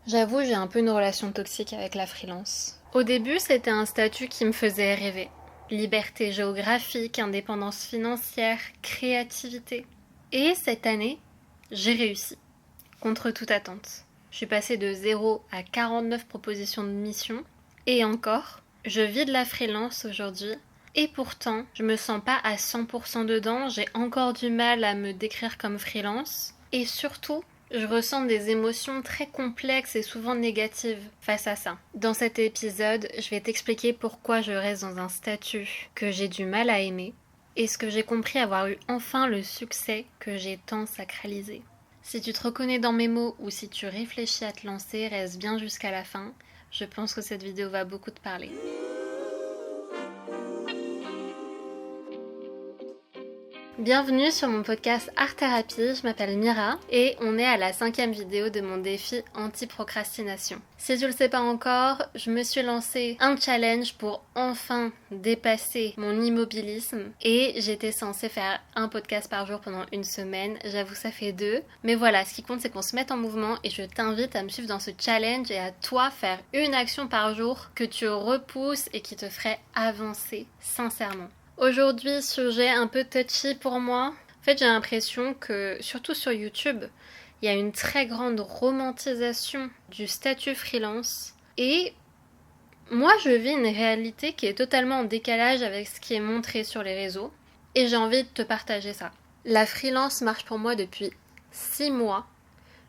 J'avoue, j'ai un peu une relation toxique avec la freelance. Au début, c'était un statut qui me faisait rêver. Liberté géographique, indépendance financière, créativité. Et cette année, j'ai réussi, contre toute attente. Je suis passée de 0 à 49 propositions de mission. Et encore, je vis de la freelance aujourd'hui. Et pourtant, je me sens pas à 100% dedans, j'ai encore du mal à me décrire comme freelance. Et surtout, je ressens des émotions très complexes et souvent négatives face à ça. Dans cet épisode, je vais t'expliquer pourquoi je reste dans un statut que j'ai du mal à aimer et ce que j'ai compris avoir eu enfin le succès que j'ai tant sacralisé. Si tu te reconnais dans mes mots ou si tu réfléchis à te lancer, reste bien jusqu'à la fin. Je pense que cette vidéo va beaucoup te parler. Bienvenue sur mon podcast Art Thérapie, je m'appelle Mira et on est à la 5e vidéo de mon défi anti-procrastination. Si tu le sais pas encore, je me suis lancé un challenge pour enfin dépasser mon immobilisme et j'étais censée faire un podcast par jour pendant une semaine, j'avoue ça fait 2. Mais voilà, ce qui compte c'est qu'on se mette en mouvement et je t'invite à me suivre dans ce challenge et à toi faire une action par jour que tu repousses et qui te ferait avancer sincèrement. Aujourd'hui, sujet un peu touchy pour moi. En fait, j'ai l'impression que, surtout sur YouTube, il y a une très grande romantisation du statut freelance. Et moi, je vis une réalité qui est totalement en décalage avec ce qui est montré sur les réseaux. Et j'ai envie de te partager ça. La freelance marche pour moi depuis 6 mois.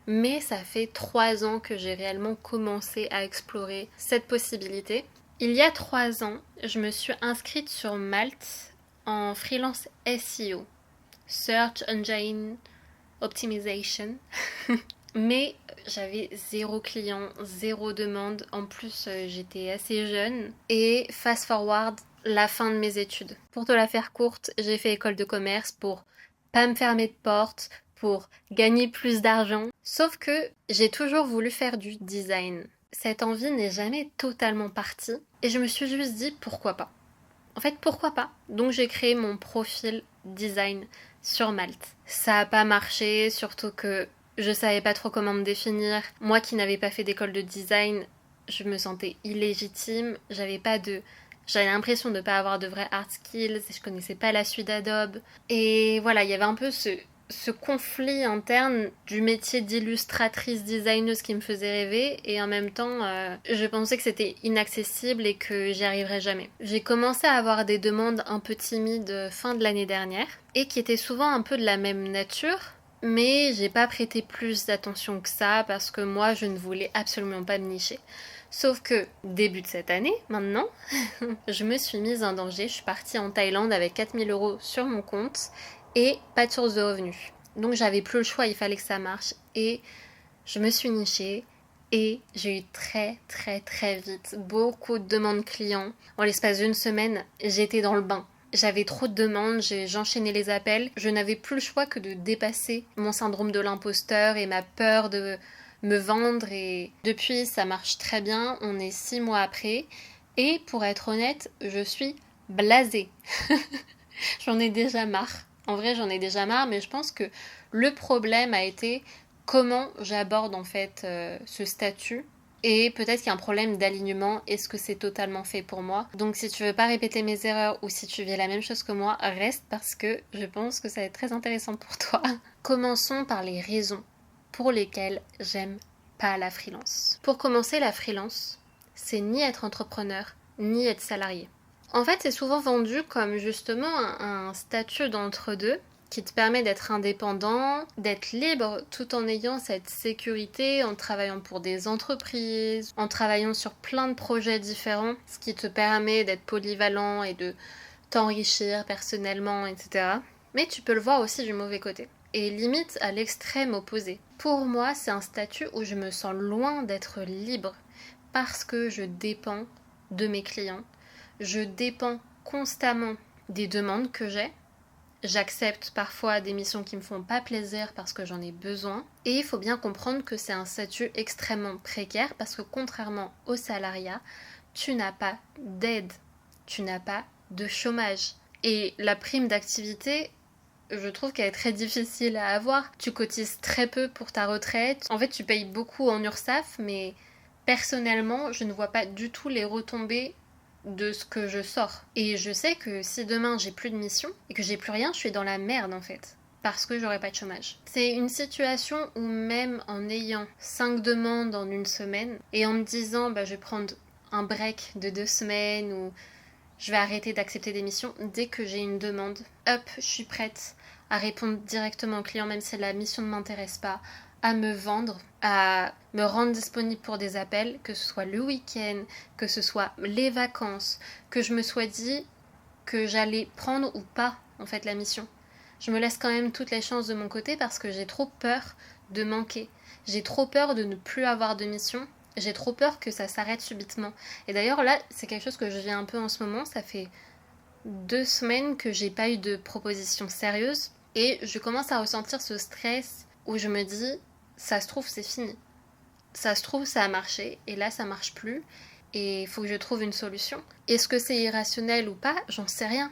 Mais ça fait 3 ans que j'ai réellement commencé à explorer cette possibilité. Il y a 3 ans, je me suis inscrite sur Malte en freelance SEO, Search Engine Optimization. Mais j'avais 0 client, 0 demande. En plus, j'étais assez jeune. Et fast forward, la fin de mes études. Pour te la faire courte, j'ai fait école de commerce pour pas me fermer de porte, pour gagner plus d'argent. Sauf que j'ai toujours voulu faire du design. Cette envie n'est jamais totalement partie et je me suis juste dit pourquoi pas. En fait, pourquoi pas? Donc j'ai créé mon profil design sur Malte. Ça a pas marché, surtout que je savais pas trop comment me définir. Moi qui n'avais pas fait d'école de design, je me sentais illégitime. J'avais l'impression de ne pas avoir de vrais art skills, je connaissais pas la suite Adobe. Et voilà, il y avait un peu ce conflit interne du métier d'illustratrice designeuse qui me faisait rêver et en même temps je pensais que c'était inaccessible et que j'y arriverais jamais. J'ai commencé à avoir des demandes un peu timides fin de l'année dernière et qui étaient souvent un peu de la même nature, mais j'ai pas prêté plus d'attention que ça parce que moi je ne voulais absolument pas me nicher. Sauf que début de cette année, maintenant, je me suis mise en danger. Je suis partie en Thaïlande avec 4 000 € sur mon compte et pas de source de revenus. Donc j'avais plus le choix, il fallait que ça marche. Et je me suis nichée et j'ai eu très très très vite beaucoup de demandes clients. En l'espace d'une semaine, j'étais dans le bain. J'avais trop de demandes, j'enchaînais les appels. Je n'avais plus le choix que de dépasser mon syndrome de l'imposteur et ma peur de me vendre. Et depuis, ça marche très bien. On est 6 mois après. Et pour être honnête, je suis blasée. J'en ai déjà marre. En vrai, j'en ai déjà marre, mais je pense que le problème a été comment j'aborde en fait ce statut. Et peut-être qu'il y a un problème d'alignement. Est-ce que c'est totalement fait pour moi? Donc si tu veux pas répéter mes erreurs ou si tu vis la même chose que moi, reste parce que je pense que ça va être très intéressant pour toi. Commençons par les raisons pour lesquelles j'aime pas la freelance. Pour commencer, la freelance, c'est ni être entrepreneur, ni être salarié. En fait, c'est souvent vendu comme justement un statut d'entre-deux qui te permet d'être indépendant, d'être libre tout en ayant cette sécurité, en travaillant pour des entreprises, en travaillant sur plein de projets différents, ce qui te permet d'être polyvalent et de t'enrichir personnellement, etc. Mais tu peux le voir aussi du mauvais côté. Et limite à l'extrême opposé. Pour moi, c'est un statut où je me sens loin d'être libre parce que je dépends de mes clients. Je dépends constamment des demandes que j'ai. J'accepte parfois des missions qui me font pas plaisir parce que j'en ai besoin. Et il faut bien comprendre que c'est un statut extrêmement précaire parce que contrairement au salariat, tu n'as pas d'aide, tu n'as pas de chômage. Et la prime d'activité, je trouve qu'elle est très difficile à avoir. Tu cotises très peu pour ta retraite. En fait, tu payes beaucoup en URSSAF, mais personnellement, je ne vois pas du tout les retombées de ce que je sors. Et je sais que si demain j'ai plus de mission et que j'ai plus rien, je suis dans la merde en fait. Parce que j'aurai pas de chômage. C'est une situation où même en ayant 5 demandes en une semaine et en me disant je vais prendre un break de 2 semaines ou je vais arrêter d'accepter des missions, dès que j'ai une demande, hop, je suis prête à répondre directement au client même si la mission ne m'intéresse pas, à me vendre, à me rendre disponible pour des appels, que ce soit le week-end, que ce soit les vacances, que je me sois dit que j'allais prendre ou pas en fait la mission. Je me laisse quand même toutes les chances de mon côté parce que j'ai trop peur de manquer. J'ai trop peur de ne plus avoir de mission. J'ai trop peur que ça s'arrête subitement. Et d'ailleurs là, c'est quelque chose que je vis un peu en ce moment. Ça fait 2 semaines que j'ai pas eu de proposition sérieuse. Et je commence à ressentir ce stress où je me dis, ça se trouve c'est fini. Ça se trouve ça a marché et là ça marche plus. Et il faut que je trouve une solution. Est-ce que c'est irrationnel ou pas? J'en sais rien.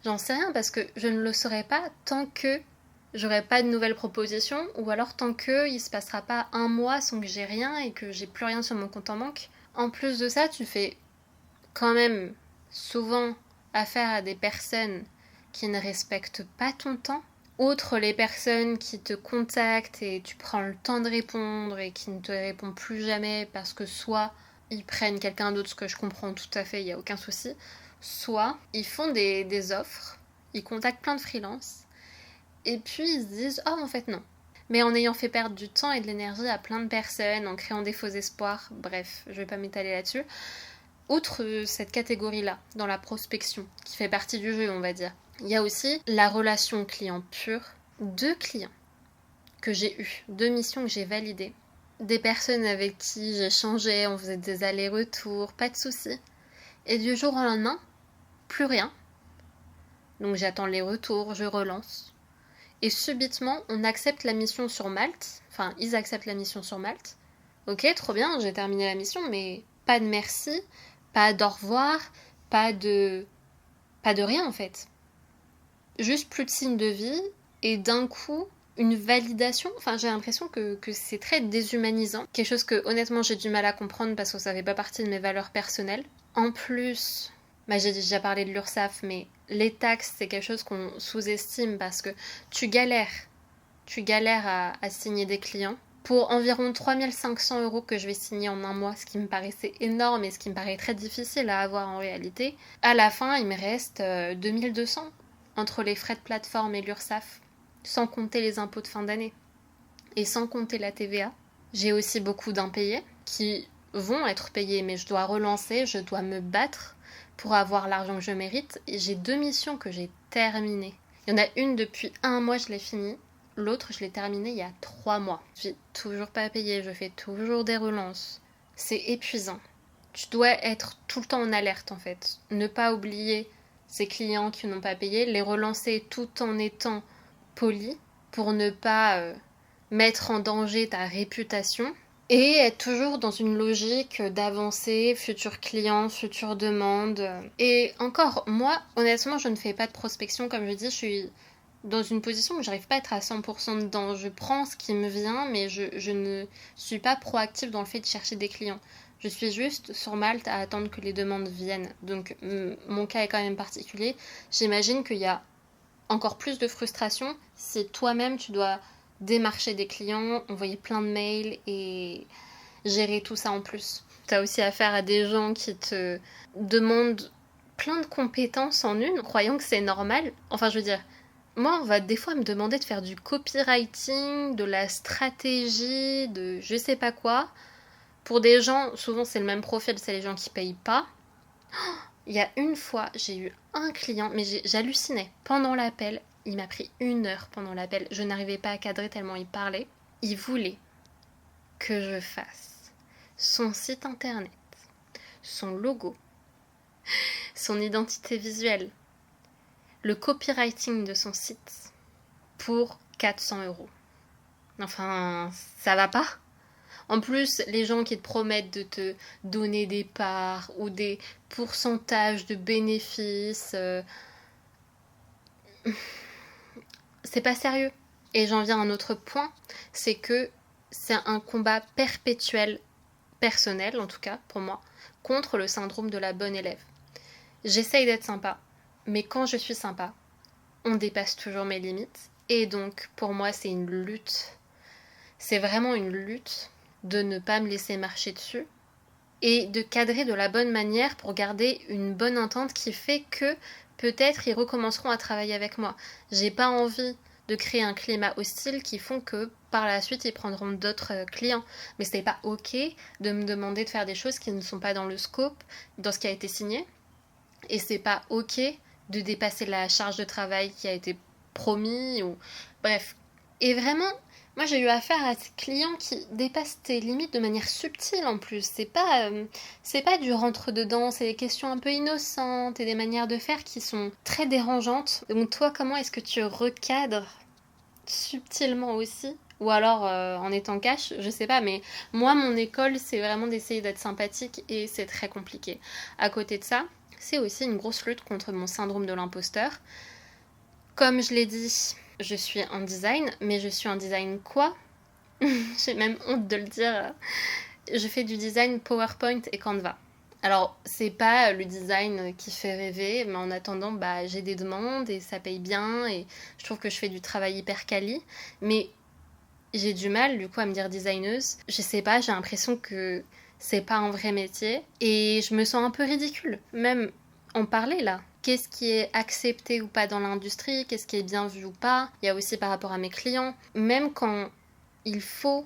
J'en sais rien parce que je ne le saurais pas tant que j'aurai pas de nouvelles propositions ou alors tant que il se passera pas un mois sans que j'ai rien et que j'ai plus rien sur mon compte en banque. En plus de ça, tu fais quand même souvent affaire à des personnes qui ne respectent pas ton temps. Outre les personnes qui te contactent et tu prends le temps de répondre et qui ne te répondent plus jamais parce que soit ils prennent quelqu'un d'autre, ce que je comprends tout à fait, il n'y a aucun souci, soit ils font des offres, ils contactent plein de freelances, et puis ils se disent « Oh, en fait, non ». Mais en ayant fait perdre du temps et de l'énergie à plein de personnes, en créant des faux espoirs, bref, je vais pas m'étaler là-dessus. Outre cette catégorie-là, dans la prospection, qui fait partie du jeu, on va dire, il y a aussi la relation client pure. 2 clients que j'ai eus, 2 missions que j'ai validées, des personnes avec qui j'échangeais, on faisait des allers-retours, pas de soucis. Et du jour au lendemain, plus rien. Donc j'attends les retours, je relance. Et subitement, on accepte la mission sur Malte. Enfin, ils acceptent la mission sur Malte. Ok, trop bien, j'ai terminé la mission, mais pas de merci, pas d'au revoir, pas de rien en fait. Juste plus de signe de vie, et d'un coup, une validation. Enfin, j'ai l'impression que c'est très déshumanisant. Quelque chose que honnêtement j'ai du mal à comprendre parce que ça fait pas partie de mes valeurs personnelles. En plus, j'ai déjà parlé de l'URSSAF, mais les taxes, c'est quelque chose qu'on sous-estime parce que tu galères à signer des clients. Pour environ 3500 € que je vais signer en un mois, ce qui me paraissait énorme et ce qui me paraît très difficile à avoir en réalité, à la fin, il me reste 2200 entre les frais de plateforme et l'URSSAF, sans compter les impôts de fin d'année et sans compter la TVA. J'ai aussi beaucoup d'impayés qui vont être payés, mais je dois relancer, je dois me battre pour avoir l'argent que je mérite. Et j'ai 2 missions que j'ai terminées. Il y en a une depuis 1 mois, je l'ai finie. L'autre, je l'ai terminée il y a 3 mois. Je suis toujours pas payée, je fais toujours des relances. C'est épuisant. Tu dois être tout le temps en alerte en fait. Ne pas oublier ces clients qui n'ont pas payé, les relancer tout en étant poli pour ne pas mettre en danger ta réputation et être toujours dans une logique d'avancer, futur client, future demande. Et encore, moi, honnêtement, je ne fais pas de prospection, comme je dis, je suis dans une position où j'arrive pas à être à 100% dedans. Je prends ce qui me vient, mais je ne suis pas proactive dans le fait de chercher des clients. Je suis juste sur Malte à attendre que les demandes viennent. Donc mon cas est quand même particulier. J'imagine qu'il y a encore plus de frustration si toi-même tu dois démarcher des clients, envoyer plein de mails et gérer tout ça en plus. T'as aussi affaire à des gens qui te demandent plein de compétences en une, croyant que c'est normal. Enfin, je veux dire, moi, on va des fois me demander de faire du copywriting, de la stratégie, de je sais pas quoi. Pour des gens, souvent c'est le même profil, c'est les gens qui payent pas. Il y a une fois, j'ai eu un client, mais j'hallucinais. Pendant l'appel, il m'a pris 1 heure pendant l'appel. Je n'arrivais pas à cadrer tellement il parlait. Il voulait que je fasse son site internet, son logo, son identité visuelle, le copywriting de son site pour 400 €. Enfin, ça va pas. En plus, les gens qui te promettent de te donner des parts ou des pourcentages de bénéfices, c'est pas sérieux. Et j'en viens à un autre point, c'est que c'est un combat perpétuel, personnel en tout cas pour moi, contre le syndrome de la bonne élève. J'essaye d'être sympa, mais quand je suis sympa, on dépasse toujours mes limites. Et donc pour moi c'est une lutte, c'est vraiment une lutte de ne pas me laisser marcher dessus et de cadrer de la bonne manière pour garder une bonne entente qui fait que peut-être ils recommenceront à travailler avec moi. J'ai pas envie de créer un climat hostile qui font que par la suite ils prendront d'autres clients. Mais c'est pas ok de me demander de faire des choses qui ne sont pas dans le scope, dans ce qui a été signé. Et c'est pas ok de dépasser la charge de travail qui a été promis ou bref. Et vraiment, moi j'ai eu affaire à des clients qui dépassent tes limites de manière subtile en plus. C'est pas du rentre dedans, c'est des questions un peu innocentes et des manières de faire qui sont très dérangeantes. Donc toi, comment est-ce que tu recadres subtilement aussi ou alors en étant cash, je sais pas, mais moi mon école c'est vraiment d'essayer d'être sympathique et c'est très compliqué. À côté de ça, c'est aussi une grosse lutte contre mon syndrome de l'imposteur. Comme je l'ai dit, je suis en design, mais je suis en design quoi? J'ai même honte de le dire. Je fais du design PowerPoint et Canva. Alors, c'est pas le design qui fait rêver, mais en attendant, bah, j'ai des demandes et ça paye bien et je trouve que je fais du travail hyper quali. Mais j'ai du mal, du coup, à me dire designeuse. Je sais pas, j'ai l'impression que c'est pas un vrai métier et je me sens un peu ridicule. Même en parler là. Qu'est-ce qui est accepté ou pas dans l'industrie? Qu'est-ce qui est bien vu ou pas? Il y a aussi par rapport à mes clients. Même quand il faut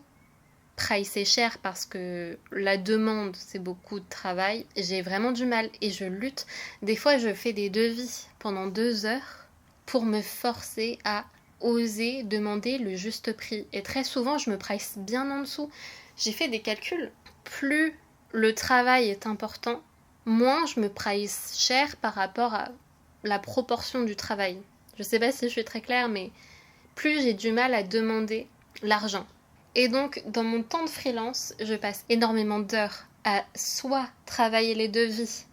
pricer cher parce que la demande c'est beaucoup de travail, j'ai vraiment du mal et je lutte. Des fois je fais des devis pendant 2 heures pour me forcer à oser demander le juste prix et très souvent je me price bien en dessous. J'ai fait des calculs, plus le travail est important, moins je me price cher par rapport à la proportion du travail. Je sais pas si je suis très claire, mais plus j'ai du mal à demander l'argent. Et donc, dans mon temps de freelance, je passe énormément d'heures à soit travailler les devis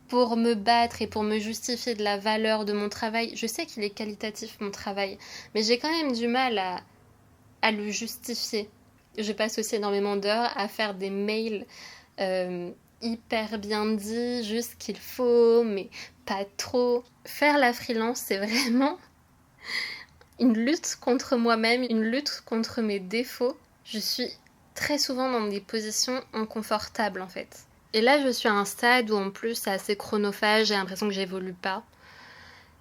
pour me battre et pour me justifier de la valeur de mon travail. Je sais qu'il est qualitatif, mon travail, mais j'ai quand même du mal à le justifier. Je passe aussi énormément d'heures à faire des mails hyper bien dits, juste ce qu'il faut, mais pas trop. Faire la freelance, c'est vraiment une lutte contre moi-même, une lutte contre mes défauts. Je suis très souvent dans des positions inconfortables en fait. Et là, je suis à un stade où en plus c'est assez chronophage, j'ai l'impression que j'évolue pas.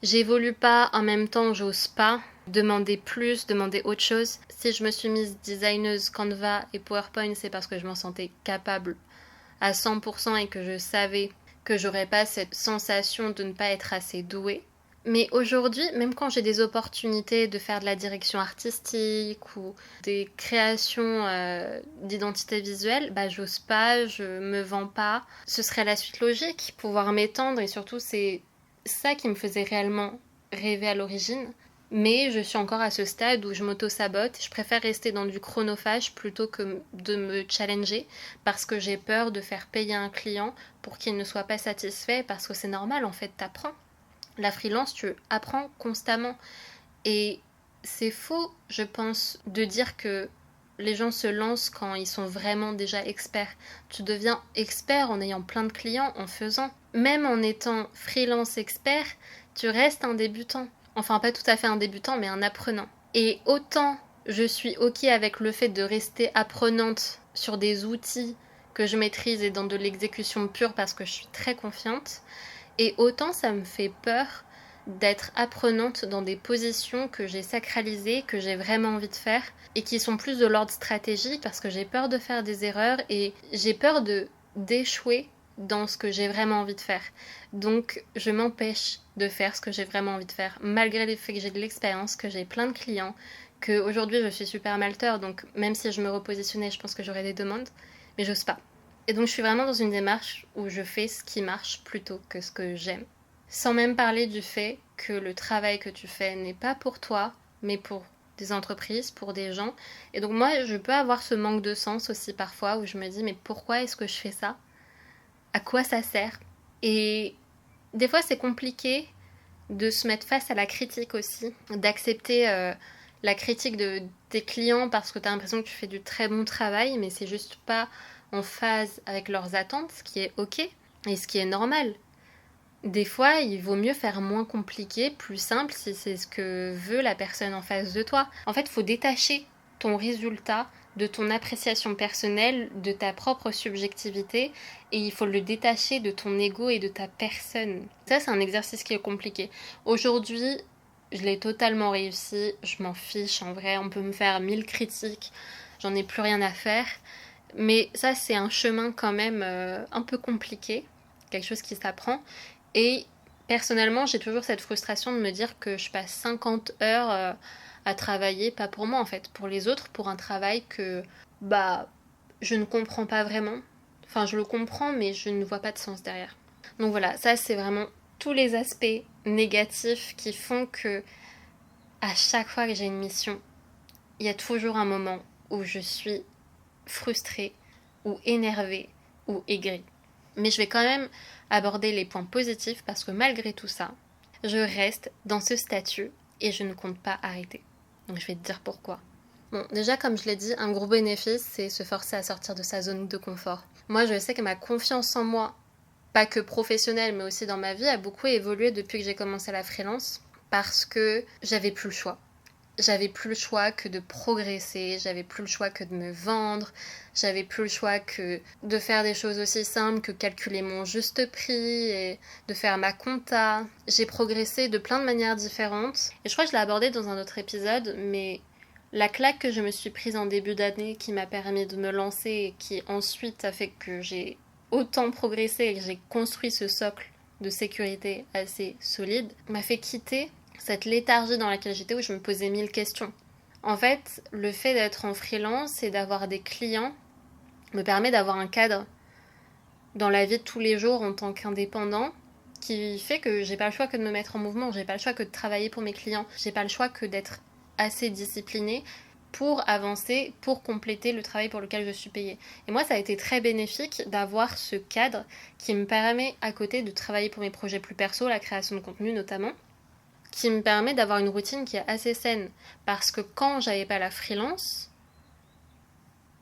J'évolue pas, en même temps j'ose pas demander plus, demander autre chose. Si je me suis mise designeuse Canva et PowerPoint, c'est parce que je m'en sentais capable à 100% et que je savais que j'aurais pas cette sensation de ne pas être assez douée. Mais aujourd'hui, même quand j'ai des opportunités de faire de la direction artistique ou des créations d'identité visuelle, bah j'ose pas, je me vends pas. Ce serait la suite logique, pouvoir m'étendre et surtout c'est ça qui me faisait réellement rêver à l'origine. Mais je suis encore à ce stade où je m'auto-sabote. Je préfère rester dans du chronophage plutôt que de me challenger parce que j'ai peur de faire payer un client pour qu'il ne soit pas satisfait parce que c'est normal en fait, t'apprends. La freelance, tu apprends constamment. Et c'est faux, je pense, de dire que les gens se lancent quand ils sont vraiment déjà experts. Tu deviens expert en ayant plein de clients, en faisant. Même en étant freelance expert, tu restes un débutant. Enfin, pas tout à fait un débutant, mais un apprenant. Et autant je suis ok avec le fait de rester apprenante sur des outils que je maîtrise et dans de l'exécution pure parce que je suis très confiante, et autant ça me fait peur d'être apprenante dans des positions que j'ai sacralisées, que j'ai vraiment envie de faire, et qui sont plus de l'ordre stratégique parce que j'ai peur de faire des erreurs et j'ai peur d'échouer dans ce que j'ai vraiment envie de faire. Donc je m'empêche de faire ce que j'ai vraiment envie de faire, malgré le fait que j'ai de l'expérience, que j'ai plein de clients, qu'aujourd'hui je suis super malteur, donc même si je me repositionnais, je pense que j'aurais des demandes, mais j'ose pas. Et donc je suis vraiment dans une démarche où je fais ce qui marche plutôt que ce que j'aime. Sans même parler du fait que le travail que tu fais n'est pas pour toi, mais pour des entreprises, pour des gens. Et donc moi, je peux avoir ce manque de sens aussi parfois où je me dis mais pourquoi est-ce que je fais ça? À quoi ça sert? Et des fois c'est compliqué de se mettre face à la critique aussi, d'accepter la critique de tes clients parce que tu as l'impression que tu fais du très bon travail, mais c'est juste pas en phase avec leurs attentes, ce qui est ok et ce qui est normal. Des fois, il vaut mieux faire moins compliqué, plus simple, si c'est ce que veut la personne en face de toi. En fait, il faut détacher ton résultat de ton appréciation personnelle, de ta propre subjectivité, et il faut le détacher de ton ego et de ta personne. Ça, c'est un exercice qui est compliqué. Aujourd'hui, je l'ai totalement réussi, je m'en fiche, en vrai, on peut me faire 1000 critiques, j'en ai plus rien à faire. Mais ça, c'est un chemin quand même un peu compliqué, quelque chose qui s'apprend. Et personnellement, j'ai toujours cette frustration de me dire que je passe 50 heures à travailler, pas pour moi en fait, pour les autres, pour un travail que je ne comprends pas vraiment. Enfin, je le comprends, mais je ne vois pas de sens derrière. Donc voilà, ça c'est vraiment tous les aspects négatifs qui font que à chaque fois que j'ai une mission, il y a toujours un moment où je suis frustrée ou énervée ou aigrie. Mais je vais quand même aborder les points positifs parce que malgré tout ça, je reste dans ce statut et je ne compte pas arrêter. Donc je vais te dire pourquoi. Bon, déjà comme je l'ai dit, un gros bénéfice, c'est se forcer à sortir de sa zone de confort. Moi, je sais que ma confiance en moi, pas que professionnelle, mais aussi dans ma vie, a beaucoup évolué depuis que j'ai commencé la freelance parce que j'avais plus le choix. J'avais plus le choix que de progresser, j'avais plus le choix que de me vendre, j'avais plus le choix que de faire des choses aussi simples que calculer mon juste prix et de faire ma compta. J'ai progressé de plein de manières différentes et je crois que je l'ai abordé dans un autre épisode, mais la claque que je me suis prise en début d'année qui m'a permis de me lancer et qui ensuite a fait que j'ai autant progressé et que j'ai construit ce socle de sécurité assez solide m'a fait quitter cette léthargie dans laquelle j'étais où je me posais 1000 questions. En fait, le fait d'être en freelance et d'avoir des clients me permet d'avoir un cadre dans la vie de tous les jours en tant qu'indépendant qui fait que j'ai pas le choix que de me mettre en mouvement, j'ai pas le choix que de travailler pour mes clients, j'ai pas le choix que d'être assez disciplinée pour avancer, pour compléter le travail pour lequel je suis payée. Et moi, ça a été très bénéfique d'avoir ce cadre qui me permet à côté de travailler pour mes projets plus perso, la création de contenu notamment, qui me permet d'avoir une routine qui est assez saine. Parce que quand j'avais pas la freelance,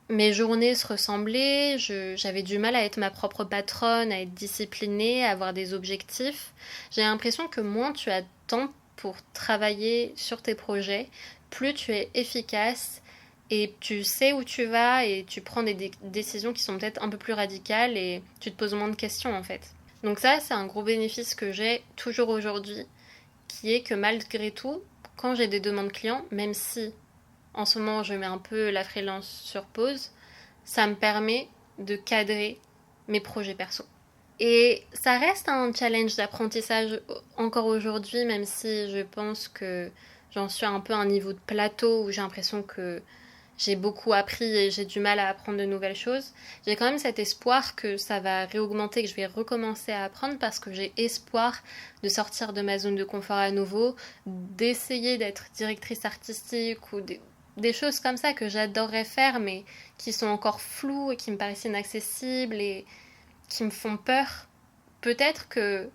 mes journées se ressemblaient, j'avais du mal à être ma propre patronne, à être disciplinée, à avoir des objectifs. J'ai l'impression que moins tu as de temps pour travailler sur tes projets, plus tu es efficace et tu sais où tu vas et tu prends des décisions qui sont peut-être un peu plus radicales et tu te poses moins de questions en fait. Donc ça, c'est un gros bénéfice que j'ai toujours aujourd'hui, qui est que malgré tout, quand j'ai des demandes clients, même si en ce moment je mets un peu la freelance sur pause, ça me permet de cadrer mes projets perso. Et ça reste un challenge d'apprentissage encore aujourd'hui, même si je pense que j'en suis un peu à un niveau de plateau où j'ai l'impression que j'ai beaucoup appris et j'ai du mal à apprendre de nouvelles choses. J'ai quand même cet espoir que ça va réaugmenter, que je vais recommencer à apprendre parce que j'ai espoir de sortir de ma zone de confort à nouveau, d'essayer d'être directrice artistique ou des choses comme ça que j'adorerais faire mais qui sont encore floues et qui me paraissent inaccessibles et qui me font peur. Peut-être que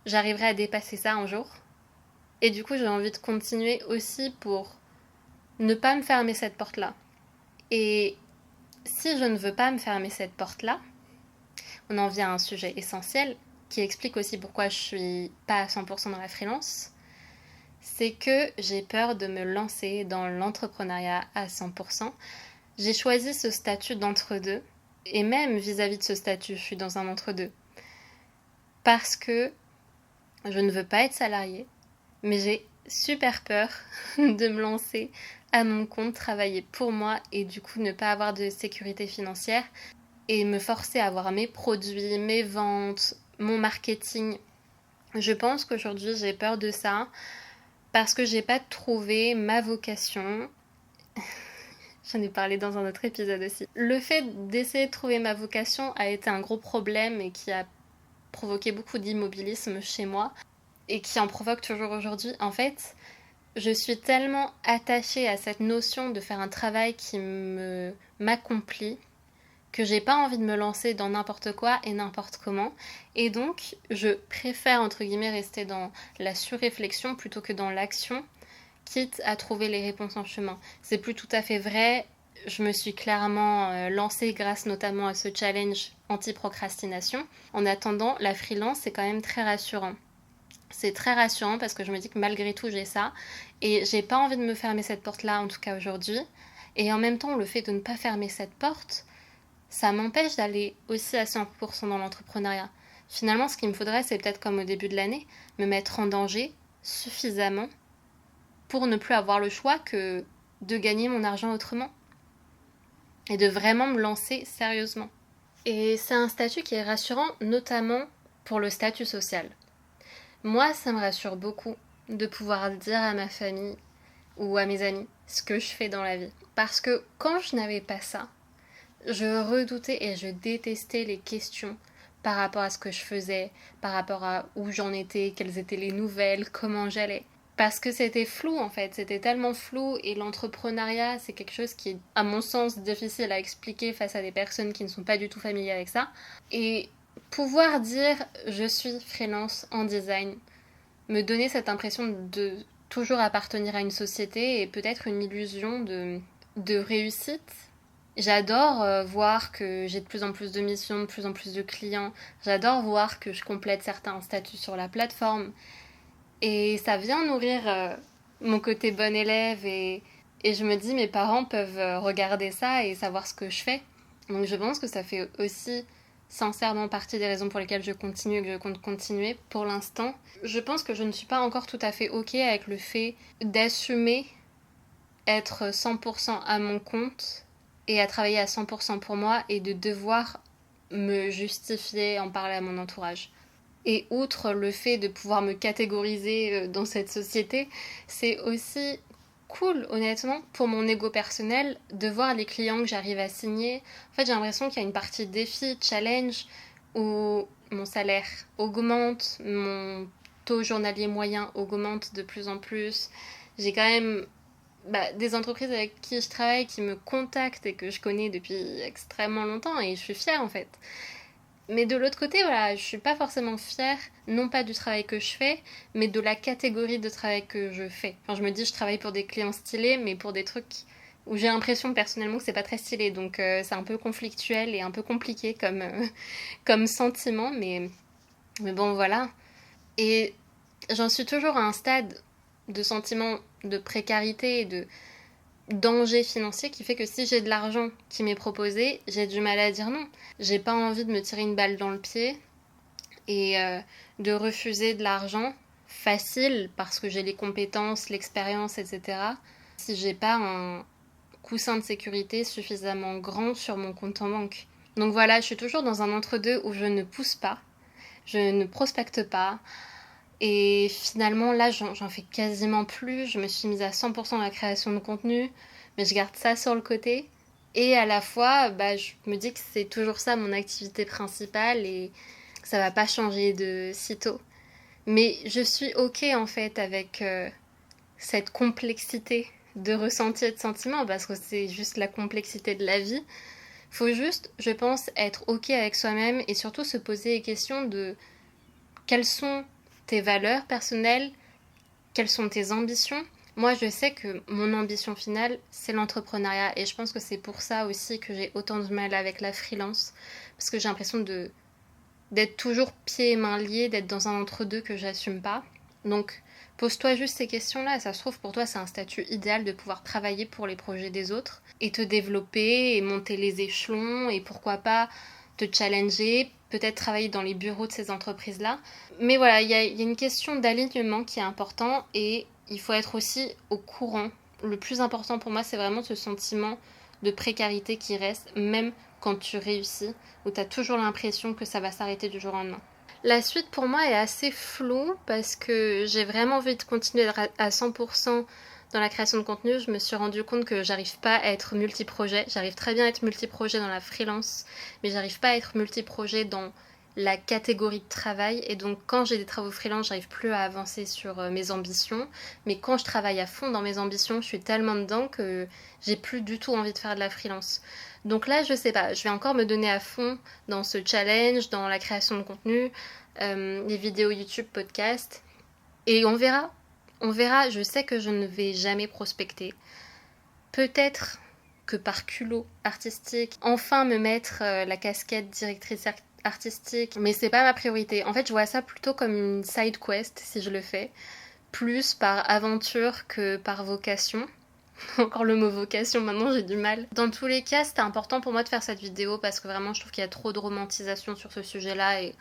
j'arriverai à dépasser ça un jour. Et du coup, j'ai envie de continuer aussi pour ne pas me fermer cette porte-là. Et si je ne veux pas me fermer cette porte-là, on en vient à un sujet essentiel qui explique aussi pourquoi je suis pas à 100% dans la freelance. C'est que j'ai peur de me lancer dans l'entrepreneuriat à 100%. J'ai choisi ce statut d'entre-deux, et même vis-à-vis de ce statut, je suis dans un entre-deux. Parce que je ne veux pas être salariée, mais j'ai super peur de me lancer à mon compte, travailler pour moi et du coup ne pas avoir de sécurité financière et me forcer à avoir mes produits, mes ventes, mon marketing. Je pense qu'aujourd'hui j'ai peur de ça parce que j'ai pas trouvé ma vocation. J'en ai parlé dans un autre épisode aussi. Le fait d'essayer de trouver ma vocation a été un gros problème et qui a provoqué beaucoup d'immobilisme chez moi et qui en provoque toujours aujourd'hui. En fait, je suis tellement attachée à cette notion de faire un travail qui m'accomplit que j'ai pas envie de me lancer dans n'importe quoi et n'importe comment. Et donc, je préfère, entre guillemets, rester dans la surréflexion plutôt que dans l'action, quitte à trouver les réponses en chemin. C'est plus tout à fait vrai. Je me suis clairement lancée grâce notamment à ce challenge anti-procrastination. En attendant, la freelance, c'est quand même très rassurant. C'est très rassurant parce que je me dis que malgré tout, j'ai ça. Et j'ai pas envie de me fermer cette porte-là, en tout cas aujourd'hui. Et en même temps, le fait de ne pas fermer cette porte, ça m'empêche d'aller aussi à 100% dans l'entrepreneuriat. Finalement, ce qu'il me faudrait, c'est peut-être comme au début de l'année, me mettre en danger suffisamment pour ne plus avoir le choix que de gagner mon argent autrement. Et de vraiment me lancer sérieusement. Et c'est un statut qui est rassurant, notamment pour le statut social. Moi, ça me rassure beaucoup de pouvoir dire à ma famille ou à mes amis ce que je fais dans la vie. Parce que quand je n'avais pas ça, je redoutais et je détestais les questions par rapport à ce que je faisais, par rapport à où j'en étais, quelles étaient les nouvelles, comment j'allais. Parce que c'était flou en fait, c'était tellement flou et l'entrepreneuriat c'est quelque chose qui est à mon sens difficile à expliquer face à des personnes qui ne sont pas du tout familières avec ça. Et pouvoir dire je suis freelance en design, me donner cette impression de toujours appartenir à une société et peut-être une illusion de réussite. J'adore voir que j'ai de plus en plus de missions, de plus en plus de clients. J'adore voir que je complète certains statuts sur la plateforme. Et ça vient nourrir mon côté bon élève et je me dis mes parents peuvent regarder ça et savoir ce que je fais. Donc je pense que ça fait aussi sincèrement partie des raisons pour lesquelles je continue et que je compte continuer pour l'instant. Je pense que je ne suis pas encore tout à fait ok avec le fait d'assumer être 100% à mon compte et à travailler à 100% pour moi et de devoir me justifier, en parler à mon entourage. Et outre le fait de pouvoir me catégoriser dans cette société, c'est aussi cool, honnêtement, pour mon ego personnel, de voir les clients que j'arrive à signer. En fait, j'ai l'impression qu'il y a une partie défi, challenge, où mon salaire augmente, mon taux journalier moyen augmente de plus en plus. J'ai quand même des entreprises avec qui je travaille qui me contactent et que je connais depuis extrêmement longtemps et je suis fière en fait. Mais de l'autre côté, voilà, je suis pas forcément fière, non pas du travail que je fais, mais de la catégorie de travail que je fais. Enfin, je me dis, je travaille pour des clients stylés, mais pour des trucs où j'ai l'impression personnellement que c'est pas très stylé. Donc c'est un peu conflictuel et un peu compliqué comme sentiment, mais bon, voilà. Et j'en suis toujours à un stade de sentiment de précarité et de danger financier qui fait que si j'ai de l'argent qui m'est proposé, j'ai du mal à dire non. J'ai pas envie de me tirer une balle dans le pied et de refuser de l'argent facile parce que j'ai les compétences, l'expérience, etc. Si j'ai pas un coussin de sécurité suffisamment grand sur mon compte en banque. Donc voilà, je suis toujours dans un entre-deux où je ne pousse pas, je ne prospecte pas. Et finalement, là, j'en fais quasiment plus. Je me suis mise à 100% à la création de contenu, mais je garde ça sur le côté. Et à la fois, je me dis que c'est toujours ça mon activité principale et que ça va pas changer de sitôt. Mais je suis ok en fait avec cette complexité de ressenti et de sentiments parce que c'est juste la complexité de la vie. Faut juste, je pense, être ok avec soi-même et surtout se poser les questions de quelles sont tes valeurs personnelles, quelles sont tes ambitions. Moi, je sais que mon ambition finale, c'est l'entrepreneuriat. Et je pense que c'est pour ça aussi que j'ai autant de mal avec la freelance. Parce que j'ai l'impression d'être toujours pieds et mains liés, d'être dans un entre-deux que j'assume pas. Donc, pose-toi juste ces questions-là. Ça se trouve, pour toi, c'est un statut idéal de pouvoir travailler pour les projets des autres et te développer et monter les échelons et pourquoi pas te challenger, peut-être travailler dans les bureaux de ces entreprises-là. Mais voilà, il y a une question d'alignement qui est important et il faut être aussi au courant. Le plus important pour moi, c'est vraiment ce sentiment de précarité qui reste, même quand tu réussis, où tu as toujours l'impression que ça va s'arrêter du jour au lendemain. La suite pour moi est assez floue parce que j'ai vraiment envie de continuer à 100% dans la création de contenu. Je me suis rendu compte que j'arrive pas à être multiprojet. J'arrive très bien à être multiprojet dans la freelance, mais j'arrive pas à être multiprojet dans la catégorie de travail. Et donc quand j'ai des travaux freelance, j'arrive plus à avancer sur mes ambitions. Mais quand je travaille à fond dans mes ambitions, je suis tellement dedans que j'ai plus du tout envie de faire de la freelance. Donc là, je sais pas, je vais encore me donner à fond dans ce challenge, dans la création de contenu, les vidéos YouTube, podcasts. Et on verra. On verra, je sais que je ne vais jamais prospecter. Peut-être que par culot artistique, enfin me mettre la casquette directrice artistique, mais c'est pas ma priorité. En fait, je vois ça plutôt comme une side quest si je le fais, plus par aventure que par vocation. Encore le mot vocation, maintenant j'ai du mal. Dans tous les cas, c'était important pour moi de faire cette vidéo parce que vraiment je trouve qu'il y a trop de romantisation sur ce sujet-là et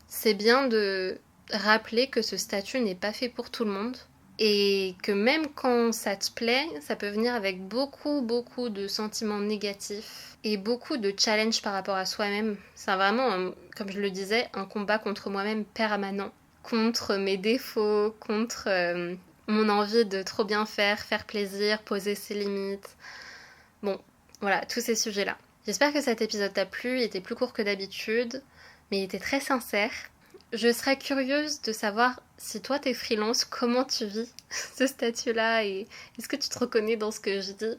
c'est bien de rappeler que ce statut n'est pas fait pour tout le monde et que même quand ça te plaît, ça peut venir avec beaucoup de sentiments négatifs et beaucoup de challenges par rapport à soi-même. C'est vraiment, comme je le disais, un combat contre moi-même permanent, contre mes défauts, contre mon envie de trop bien faire plaisir, poser ses limites. Bon, voilà, tous ces sujets-là. J'espère que cet épisode t'a plu, il était plus court que d'habitude, mais il était très sincère. Je serais curieuse de savoir si toi t'es freelance, comment tu vis ce statut-là et est-ce que tu te reconnais dans ce que je dis.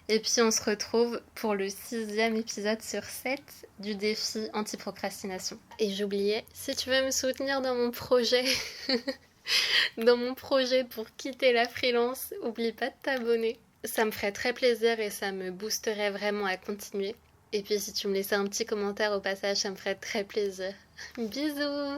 Et puis on se retrouve pour le 6e épisode sur 7 du défi anti-procrastination. Et j'oubliais, si tu veux me soutenir dans mon projet, dans mon projet pour quitter la freelance, oublie pas de t'abonner. Ça me ferait très plaisir et ça me boosterait vraiment à continuer. Et puis si tu me laissais un petit commentaire au passage, ça me ferait très plaisir. Bisous!